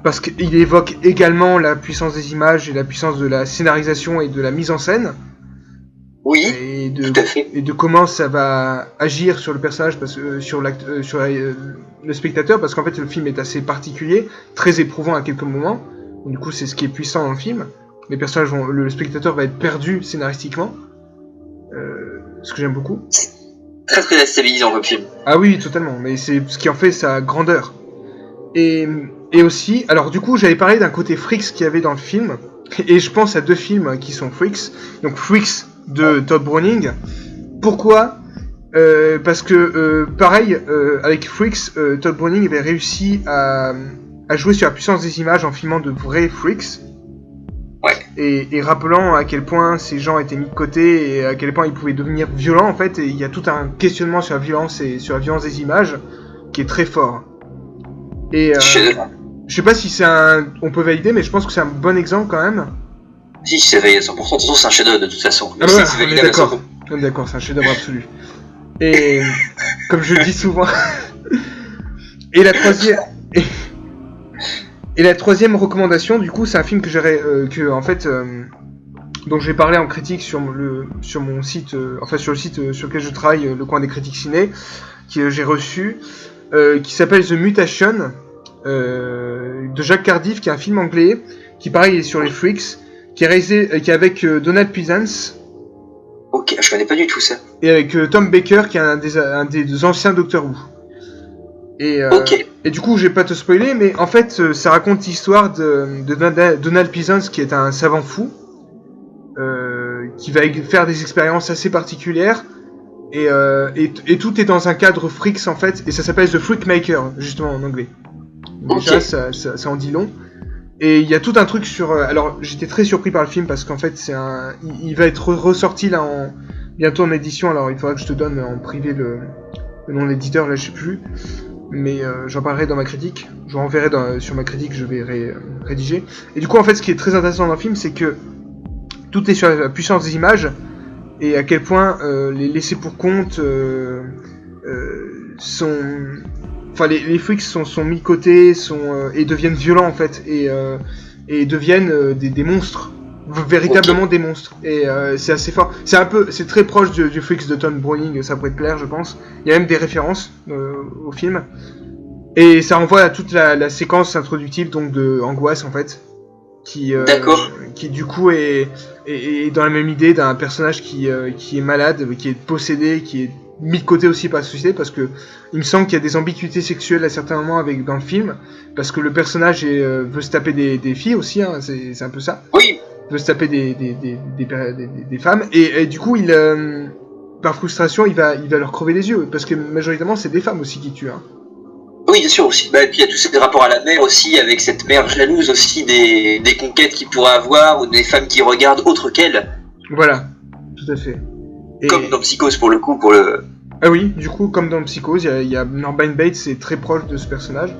parce qu'il évoque également la puissance des images et la puissance de la scénarisation et de la mise en scène. Oui, tout à fait. Et de comment ça va agir sur le personnage, sur le spectateur, parce qu'en fait le film est assez particulier, très éprouvant à quelques moments. Donc, du coup c'est ce qui est puissant dans le film. Le spectateur va être perdu scénaristiquement, ce que j'aime beaucoup. Très très déstabilisant comme film. Ah oui, totalement, mais c'est ce qui en fait sa grandeur. Et aussi, alors du coup j'avais parlé d'un côté Freaks qu'il y avait dans le film, et je pense à 2 films qui sont Freaks. Donc Freaks de Todd Browning. Pourquoi ? Parce que pareil, avec Freaks, Todd Browning avait réussi à jouer sur la puissance des images en filmant de vrais Freaks. Ouais. Et rappelant à quel point ces gens étaient mis de côté et à quel point ils pouvaient devenir violents en fait, et il y a tout un questionnement sur la violence et sur la violence des images qui est très fort. Et je sais pas si on peut valider, mais je pense que c'est un bon exemple quand même. Si, c'est validé à 100%, de toute façon c'est un chef-d'œuvre de toute façon. Ah ouais, on est d'accord, c'est un chef-d'œuvre absolu. Et comme je le dis souvent, et la troisième recommandation, du coup, c'est un film que dont j'ai parlé en critique sur mon site, sur le site sur lequel je travaille, le coin des critiques ciné, que j'ai reçu, qui s'appelle The Mutation, de Jack Cardiff, qui est un film anglais, qui pareil est sur les Freaks, qui est avec Donald Pleasence. Ok, je connais pas du tout ça. Et avec Tom Baker, qui est un des anciens Doctor Who. Et du coup, je vais pas te spoiler, mais en fait, ça raconte l'histoire de Donald Pleasence, qui est un savant fou, qui va faire des expériences assez particulières, et tout est dans un cadre Freaks en fait, et ça s'appelle The Freak Maker, justement en anglais. Déjà, ça en dit long. Et il y a tout un truc sur... alors, j'étais très surpris par le film, parce qu'en fait, il va être ressorti là bientôt en édition, alors il faudra que je te donne en privé le nom de l'éditeur, là je sais plus. Mais j'en parlerai dans ma critique. Je renverrai sur ma critique, je vais rédiger. Et du coup, en fait, ce qui est très intéressant dans le film, c'est que tout est sur la puissance des images, et à quel point les laissés pour compte sont... enfin les freaks sont mis de côté, et deviennent violents en fait, et deviennent des monstres, véritablement des monstres. Et c'est assez fort. C'est très proche du Freaks de Tom Browning, ça pourrait te plaire, je pense. Il y a même des références au film. Et ça renvoie à toute la séquence introductive donc de Angoisse en fait, qui du coup est dans la même idée d'un personnage qui est malade, qui est possédé, qui est mis de côté aussi par la société, parce que il me semble qu'il y a des ambiguïtés sexuelles à certains moments dans le film, parce que le personnage veut se taper des filles aussi, hein, c'est un peu ça. Oui. Veut se taper des femmes, et du coup par frustration il va leur crever les yeux, parce que majoritairement c'est des femmes aussi qui tuent. Hein. Oui, bien sûr aussi. Et puis il y a tous ces rapports à la mère aussi, avec cette mère jalouse aussi des conquêtes qu'il pourrait avoir, ou des femmes qui regardent autre qu'elle. Voilà, tout à fait. Comme dans Psychose pour le coup, Ah oui, du coup, comme dans Psychose, il y a Norman Bates, c'est très proche de ce personnage.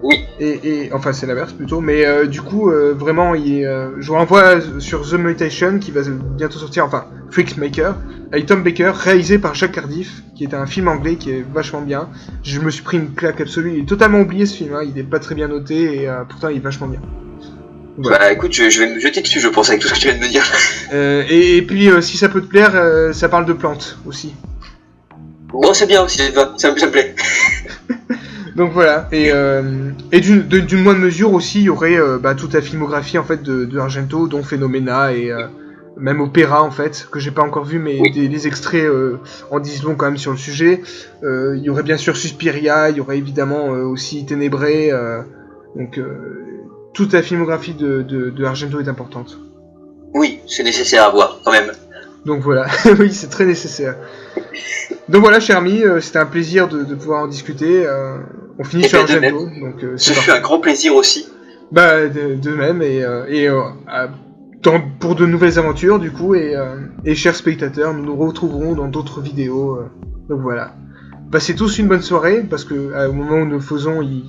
Oui. Et enfin, c'est l'inverse plutôt, mais du coup, vraiment, je vous renvoie sur The Mutation, qui va bientôt sortir, enfin, Freaksmaker, avec Tom Baker, réalisé par Jacques Cardiff, qui est un film anglais qui est vachement bien. Je me suis pris une claque absolue, il est totalement oublié ce film, hein, il est pas très bien noté, et pourtant il est vachement bien. Voilà. Bah écoute, je vais me jeter dessus, je pense, avec tout ce que tu viens de me dire. Et puis, si ça peut te plaire, ça parle de plantes aussi. Bon, c'est bien aussi, ça me plaît. Donc voilà, et d'une moindre mesure aussi, il y aurait toute la filmographie en fait de Argento, dont Phenomena et même Opéra en fait, que j'ai pas encore vu, mais oui. les extraits en disent long quand même sur le sujet. Il y aurait bien sûr Suspiria, il y aurait évidemment aussi Ténébré, donc toute la filmographie de Argento est importante. Oui, c'est nécessaire à voir quand même. Donc voilà, oui, c'est très nécessaire. Donc voilà, cher ami, c'était un plaisir de pouvoir en discuter. On finit sur Argento, donc ça fait un grand plaisir aussi. Bah de même, pour de nouvelles aventures du coup, et chers spectateurs, nous nous retrouverons dans d'autres vidéos. Donc voilà, passez tous une bonne soirée, parce que au moment où nous le faisons, il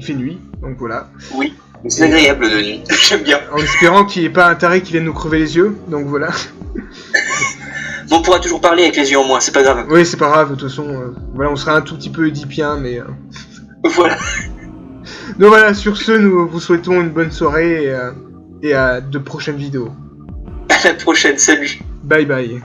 fait nuit, donc voilà. Oui, c'est agréable de nuit, j'aime bien. En espérant qu'il n'y ait pas un taré qui vienne nous crever les yeux, donc voilà. Bon, on pourra toujours parler avec les yeux en moins, c'est pas grave. Oui, c'est pas grave, de toute façon, voilà, on sera un tout petit peu édipien, mais... Voilà. Donc voilà, sur ce, nous vous souhaitons une bonne soirée, et à de prochaines vidéos. À la prochaine, salut. Bye bye.